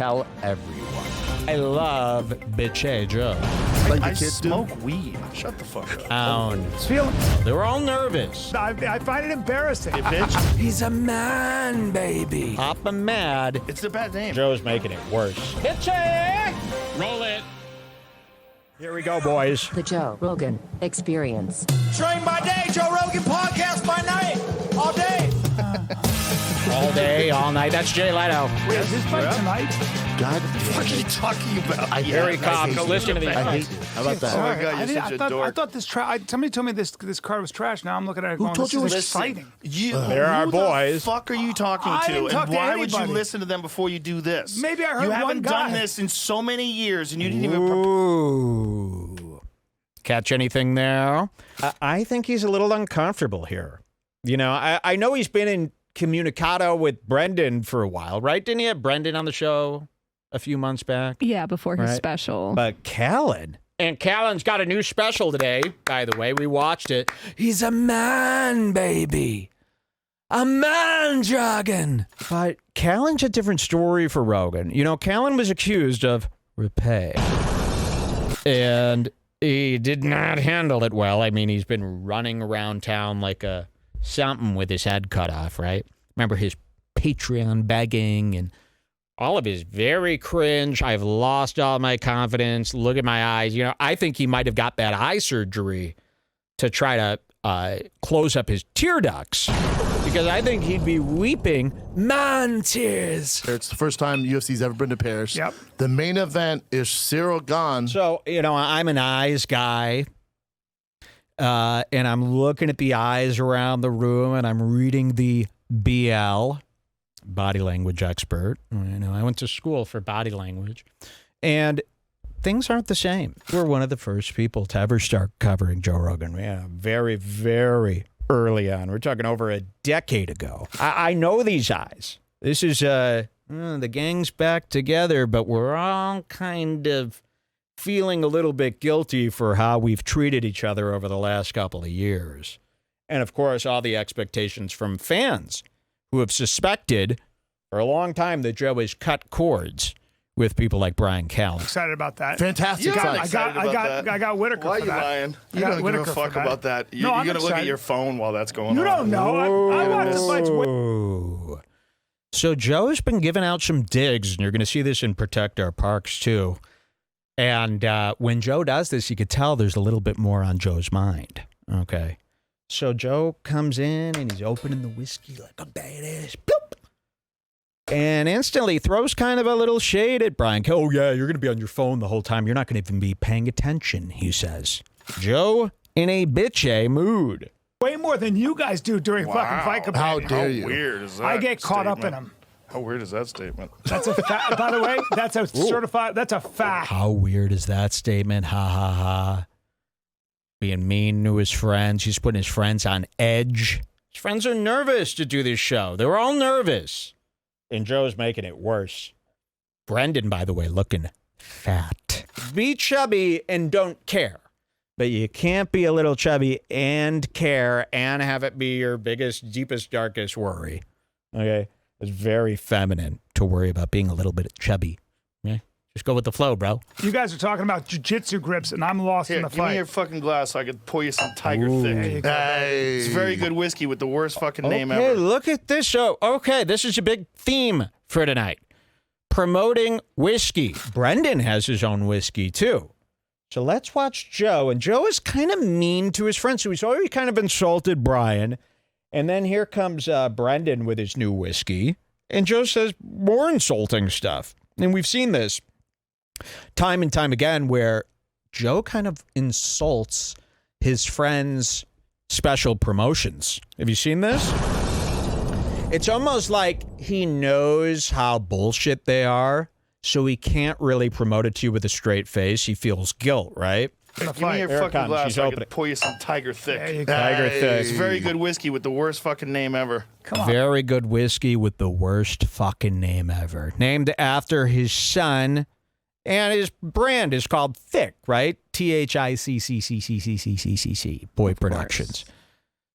tell everyone. I love Bitchay Joe. I smoke weed. Shut the fuck up. Down. They were all nervous. I find it embarrassing. Hey, bitch. He's a man, baby. Papa mad. It's a bad name. Joe's making it worse. Bitchay! Roll it. Here we go, boys. The Joe Rogan Experience. Train by day, Joe Rogan podcast by night, all day. All day, all night. That's Jay Leno. Wait, is this fight tonight? God, what are you talking about? Harry Cox, listen to these. I hate you. How about that? Oh my God, you're such a dork. I thought this somebody told me this card was trash. Now I'm looking at it. Who told you it was exciting? There are boys. Who the fuck are you talking I to? didn't talk And to why would you anybody. listen to them before you do this? Maybe I heard You one haven't guy. done this in so many years, and you didn't even. Ooh. Catch anything there? I think he's a little uncomfortable here. You know, I know he's been in communicado with Branden for a while, right? Didn't he have Branden on the show a few months back? Yeah, before his Right. special. But Callen. And Callen's got a new special today, by the way. We watched it. He's a man, baby. A man dragon. But Callen's a different story for Rogan. You know, Callen was accused of repay. And he did not handle it well. I mean, he's been running around town like a something with his head cut off, right? Remember his Patreon begging and all of his very cringe. I've lost all my confidence. Look at my eyes. You know, I think he might have got that eye surgery to try to close up his tear ducts because I think he'd be weeping man tears. It's the first time UFC's ever been to Paris. Yep. The main event is Cyril Gane. So, you know, I'm an eyes guy. And I'm looking at the eyes around the room and I'm reading the BL, body language expert. You know, I went to school for body language. And things aren't the same. We're one of the first people to ever start covering Joe Rogan. Yeah, very, very early on. We're talking over a decade ago. I know these eyes. This is, the gang's back together, but we're all kind of feeling a little bit guilty for how we've treated each other over the last couple of years. And, of course, all the expectations from fans who have suspected for a long time that Joe has cut cords with people like Bryan Callen. Excited about that. Fantastic Yeah, fight. I got Whitaker Why are for you that. lying? I You got don't give Whitaker a for fuck that. about that. No, You're I'm going to look at excited. your phone while that's going You on. don't know. I want this fight. Ooh. So Joe's been giving out some digs, and you're going to see this in Protect Our Parks, too. And when Joe does this, you could tell there's a little bit more on Joe's mind. Okay. So Joe comes in, and he's opening the whiskey like a badass. Boop. And instantly throws kind of a little shade at Bryan. Oh, yeah, you're going to be on your phone the whole time. You're not going to even be paying attention, he says. Joe in a bitchy mood. Way more than you guys do during fucking fight companion. How dare you? Weird is that? I get caught up in statement? them. How weird is that statement? That's a fact. By the way, that's a certified. That's a fact. How weird is that statement? Ha, ha, ha. Being mean to his friends. He's putting his friends on edge. His friends are nervous to do this show. They were all nervous. And Joe's making it worse. Branden, by the way, looking fat. Be chubby and don't care. But you can't be a little chubby and care and have it be your biggest, deepest, darkest worry. Okay? It's very feminine to worry about being a little bit chubby. Okay? Just go with the flow, bro. You guys are talking about jiu-jitsu grips, and I'm lost in Here, the give me fight. your fucking glass so I could pour you some Tiger Ooh. There you Thick. go. Hey. It's very good whiskey with the worst fucking name Okay, ever. look at this show. Okay, this is a big theme for tonight. Promoting whiskey. Branden has his own whiskey, too. So let's watch Joe. And Joe is kind of mean to his friends. So he's already kind of insulted Bryan. And then here comes Branden with his new whiskey. And Joe says more insulting stuff. And we've seen this time and time again where Joe kind of insults his friends' special promotions. Have you seen this? It's almost like he knows how bullshit they are, so he can't really promote it to you with a straight face. He feels guilt, right? Give me your Here it fucking comes. glass She's so I opening. could pour you some Tiger There you Thick. go. Tiger Thick. It's very good whiskey with the worst fucking name ever. Come on. Very good whiskey with the worst fucking name ever. Named after his son, and his brand is called Thick, right? THICCCCCCCCC. Boy Productions.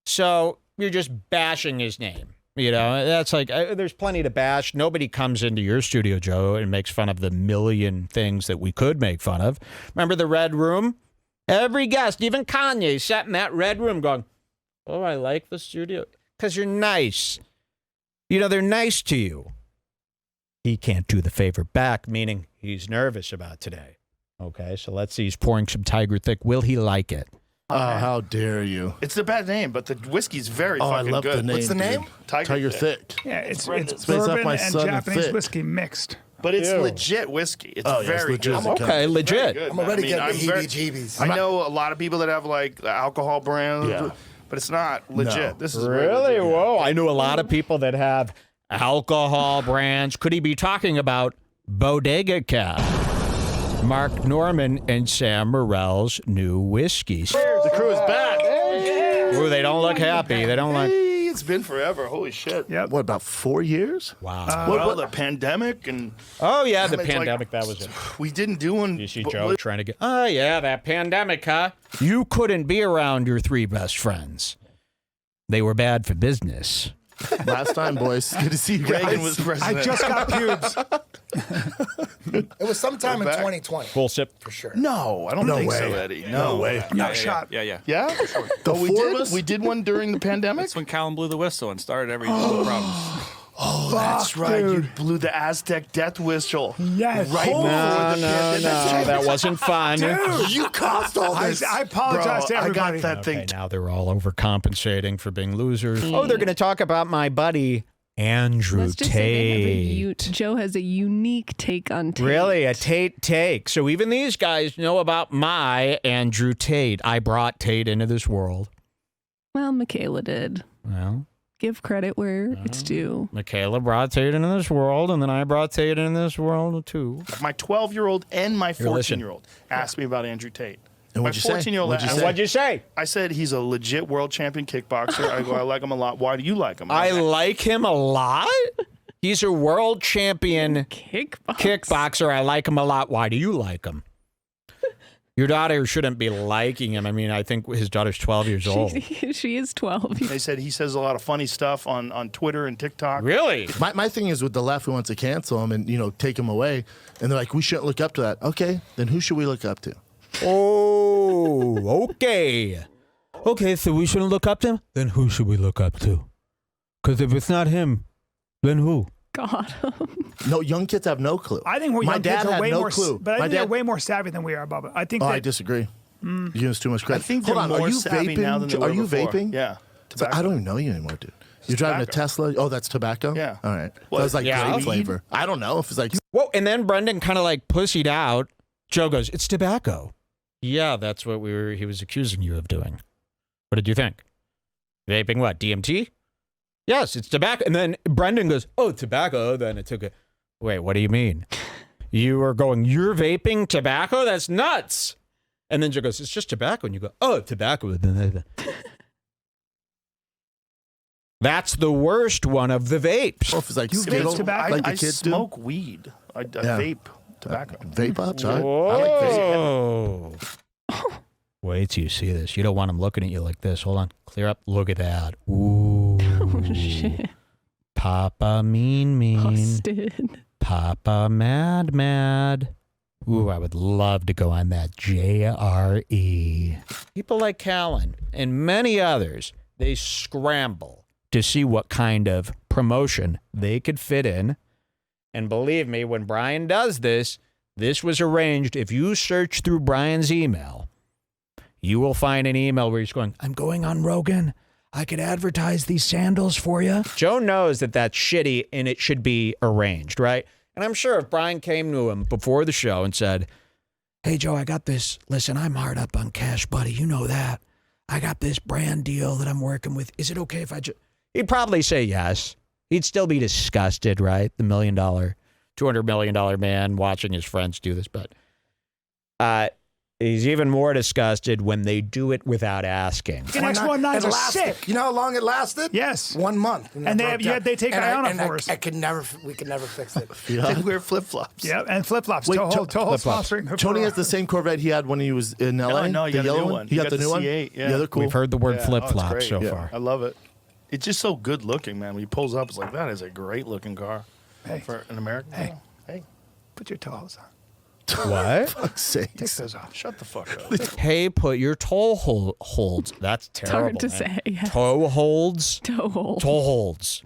So you're just bashing his name. You know, that's like, there's plenty to bash. Nobody comes into your studio, Joe, and makes fun of the million things that we could make fun of. Remember the Red Room? Every guest, even Kanye, sat in that Red Room going, oh, I like the studio. Because you're nice. You know, they're nice to you. He can't do the favor back, meaning he's nervous about today. Okay, so let's see. He's pouring some Tiger Thick. Will he like it? Oh, how dare you. It's a bad name, but the whiskey's very Oh, I fucking love good. the name. What's the name? dude. Tiger Thick. Yeah, it's Based off bourbon my and son, Japanese Thick. whiskey mixed. But it's Ew. legit whiskey. It's Oh, yeah, it's very legit good. as it comes. Okay, Very legit. good, I'm man. already I mean, getting the very- heebie-jeebies. I know a lot of people that have like alcohol brands, Yeah. but it's not legit. No. This is very Really? legit. Whoa. I knew a lot of people that have alcohol brands. Could he be talking about Bodega Cap? Mark Norman and Sam Morrell's new whiskeys. The crew is back. Ooh, they don't look happy. They don't like. Hey, it's been forever. Holy shit. Yep. What, about 4 years? Wow. Well, the pandemic and Oh, yeah, the it's like- pandemic. That was it. we didn't do one. You see Joe trying to get. Oh, yeah, that pandemic, huh? You couldn't be around your three best friends. They were bad for business. Last time, boys. Good to see you guys. Reagan was president. I just got pubes. It was sometime in back. 2020. Full sip. For sure. No, I don't think way. so, Eddie. No way. No shot. Yeah? The Oh, we four of did? us? We did one during the pandemic? That's when Callen blew the whistle and started every problem. Oh, that's right. dude. You blew the Aztec death whistle. Yes. Right before No, the no, pandemic. that wasn't fun. You caused all I, this. I apologize to Bro, I everybody. got that Okay, thing. now they're all overcompensating for being losers. Oh, they're going to talk about my buddy Andrew Let's just say they have Tate. Joe has a unique take on Tate. Really, a Tate take. So even these guys know about my Andrew Tate. I brought Tate into this world. Well, Michaela did. Well, Give credit where it's due. Michaela brought Tate into this world, and then I brought Tate into this world too. My 12-year-old and my Here, listen. 14-year-old asked me about Andrew Tate. And My what'd you say? 14-year-old What'd you asked- say? What'd you say? I said he's a legit world champion kickboxer. I go, I like him a lot. Why do you like him? I like him a lot. He's a world champion kickboxer. I like him a lot. Why do you like him? Your daughter shouldn't be liking him. I mean, I think his daughter's 12 years old. She is 12. They said he says a lot of funny stuff on Twitter and TikTok. Really? My thing is with the left who wants to cancel him and, take him away. And they're like, we shouldn't look up to that. Okay, then who should we look up to? Oh, okay. Okay, so we shouldn't look up to him? Then who should we look up to? Because if it's not him, then who? God. No, young kids have no clue. I think my young dad kids are had way no more, clue. but I My think they're dad- way more savvy than we are, Bubba. I think Oh, that I disagree. You give us too much I credit. think Hold they're on, more are you savvy vaping? now than they Are were you before. vaping? Yeah. So I don't even know you anymore, dude. You're driving a tobacco. Tesla? Oh, that's tobacco? Yeah. All right. What? That was like Yeah. grape Weed? flavor. I don't know if it's like, Whoa, and then Brendan kind of like pussied out. Joe goes, it's tobacco. Yeah, that's what he was accusing you of doing. What did you think? Vaping what, DMT? Yes, it's tobacco. And then Brendan goes, oh, tobacco. Then it took a, wait, what do you mean? You were going, you're vaping tobacco? That's nuts. And then Joe goes, it's just tobacco. And you go, oh, tobacco. That's the worst one of the vapes. oh, if it's like You vape Skittles, tobacco? like the I kids do. smoke weed. I Yeah. vape tobacco. Vape ups? I like vape. Whoa. Wait till you see this. You don't want him looking at you like this. Hold on. Clear up. Look at that. Ooh. Oh, shit. Papa mean. Busted. Papa mad. Ooh, I would love to go on that JRE. People like Callen and many others, they scramble to see what kind of promotion they could fit in. And believe me, when Bryan does this was arranged. If you search through Bryan's email, you will find an email where he's going, I'm going on Rogan. I could advertise these sandals for you. Joe knows that that's shitty and it should be arranged, right? And I'm sure if Bryan came to him before the show and said, hey, Joe, I got this. Listen, I'm hard up on cash, buddy. You know that. I got this brand deal that I'm working with. Is it okay if I just... He'd probably say yes. He'd still be disgusted, right? The $1 million, $200 million man watching his friends do this. But he's even more disgusted when they do it without asking. The next one nines It are lasted. sick. You know how long it lasted? Yes. 1 month. And they take Iona for us. We could never fix it. They wear flip-flops. Yeah, and flip-flops. Wait, Toho flip-flops. sponsoring. Tony has the same Corvette he had when he was in LA. No, he the got a yellow new one. one. He got the new one. C8, yeah. Yeah, they're cool. We've heard the word Yeah, flip-flop it's so great. far. I love it. It's just so good looking, man. When he pulls up, it's like, that is a great looking car for an American. Hey. Hey, Put your toes on. What? Fuck's sake. Take those off. shut the fuck up. Hey, put your toe holds. That's It's terrible. hard to man. say. Yes. Toe holds. Toe hold. Toe holds.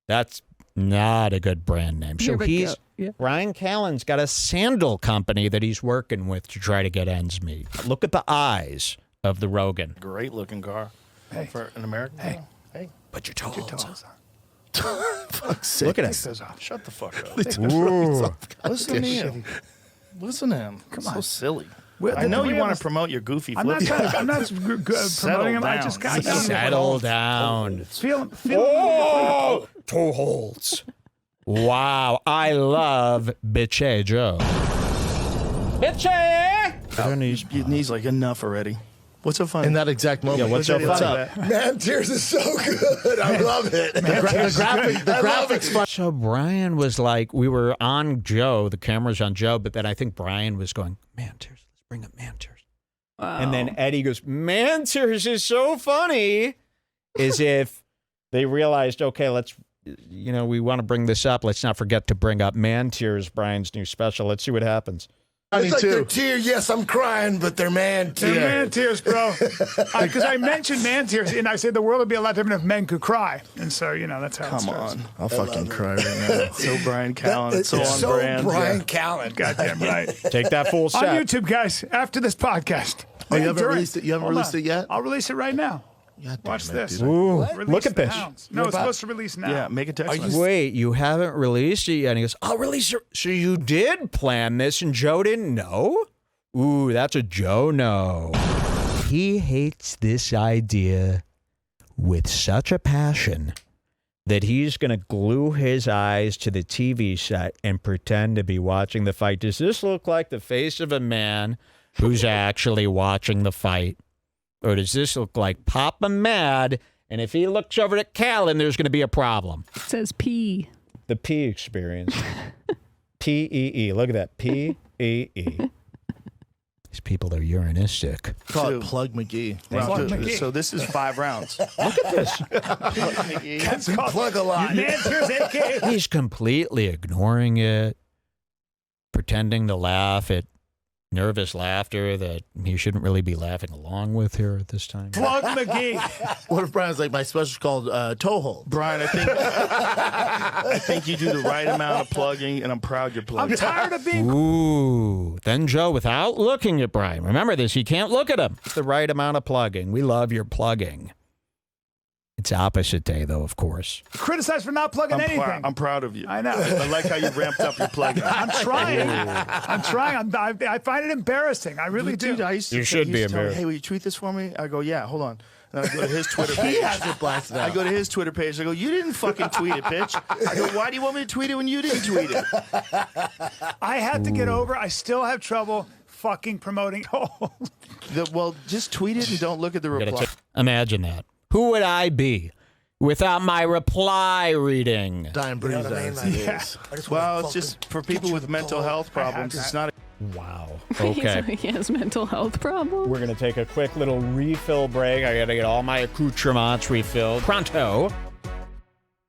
That's not a good brand name. So Here we he's go. Yeah. Bryan Callen's got a sandal company that he's working with to try to get ends meet. Look at the eyes of the Rogan. Great looking car for an American. Hey, Put your toe holds on. Toes on. Fuck's sake. Look at Take us. those off. shut the fuck up. Ooh. Listen to him. Listen to him. Come on. So silly. Well, I the know three you of want us- to promote your goofy I'm not flip. trying to, I'm not promoting him. I Settle just got down. Settle down. feel. Oh, toe holds. Wow, I love Bitchay Joe. Bitchay! Your knees like enough already. What's so funny? In that exact moment. Yeah, what's so What's funny? that? Man, Tears is so good. I love it. The graphics fun. So Brian was like, we were on Joe, the camera's on Joe, but then I think Brian was going, man, Tears, let's bring up Man Tears. Wow. And then Eddie goes, Man Tears is so funny. As if they realized, okay, let's, we want to bring this up. Let's not forget to bring up Man Tears, Brian's new special. Let's see what happens. It's like they're tears. Yes, I'm crying, but they're man They're tears. man tears, bro. Because I mentioned man tears, and I said the world would be a lot different if men could cry. And so, that's how it Come starts. on. I'll fucking cry right now. So Bryan Callen. It's so It's on so brand. Bryan Callen. Goddamn right. Take that full On set. YouTube, guys, after this podcast. Oh, you Man, haven't during- released it? You haven't Hold released on. it yet? I'll release it right now. God damn Watch it, this. dude. Ooh, Release look at the this. hounds. No, it's supposed to release now. Yeah, make a text message. Wait, you haven't released it yet? And he goes, I'll release it. So you did plan this and Joe didn't know? Ooh, that's a Joe no. He hates this idea with such a passion that he's going to glue his eyes to the TV set and pretend to be watching the fight. Does this look like the face of a man who's actually watching the fight? Or does this look like Papa Mad? And if he looks over at Callen, there's going to be a problem. It says P. The P experience. P-E-E. Look at that. P-E-E. These people are urinistic. Call it Two. Plug McGee. Round two. McGee. So this is 5 rounds. Look at this. That's called Plug a lot. man tears, a.k.a. He's completely ignoring it, pretending to laugh at nervous laughter that he shouldn't really be laughing along with here at this time. Plug McGee. What if Brian's like, my special's called Toe Hold? Brian, I think you do the right amount of plugging, and I'm proud you're I'm plugging. tired of being. Ooh. Then Joe, without looking at Brian, remember this, you can't look at him. It's the right amount of plugging. We love your plugging. It's opposite day, though, of course. Criticized for not plugging anything. I'm proud of you. I know. I like how you ramped up your plugging. I'm trying. I'm trying. I find it embarrassing. I really do. Dude, I used to You should be he used to tell me, embarrassed. Hey, will you tweet this for me? I go, yeah, hold on. And I go to his Twitter page. He has it blasted out. I go to his Twitter page. I go, you didn't fucking tweet it, bitch. I go, why do you want me to tweet it when you didn't tweet it? I had to get over. I still have trouble fucking promoting. Oh, Well, just tweet it and don't look at the reply. Imagine that. Who would I be without my reply reading? Dying breeze. yeah. Well, it's just for people with mental health problems. It's not. Wow. Okay. He has mental health problems. We're going to take a quick little refill break. I got to get all my accoutrements refilled. Pronto.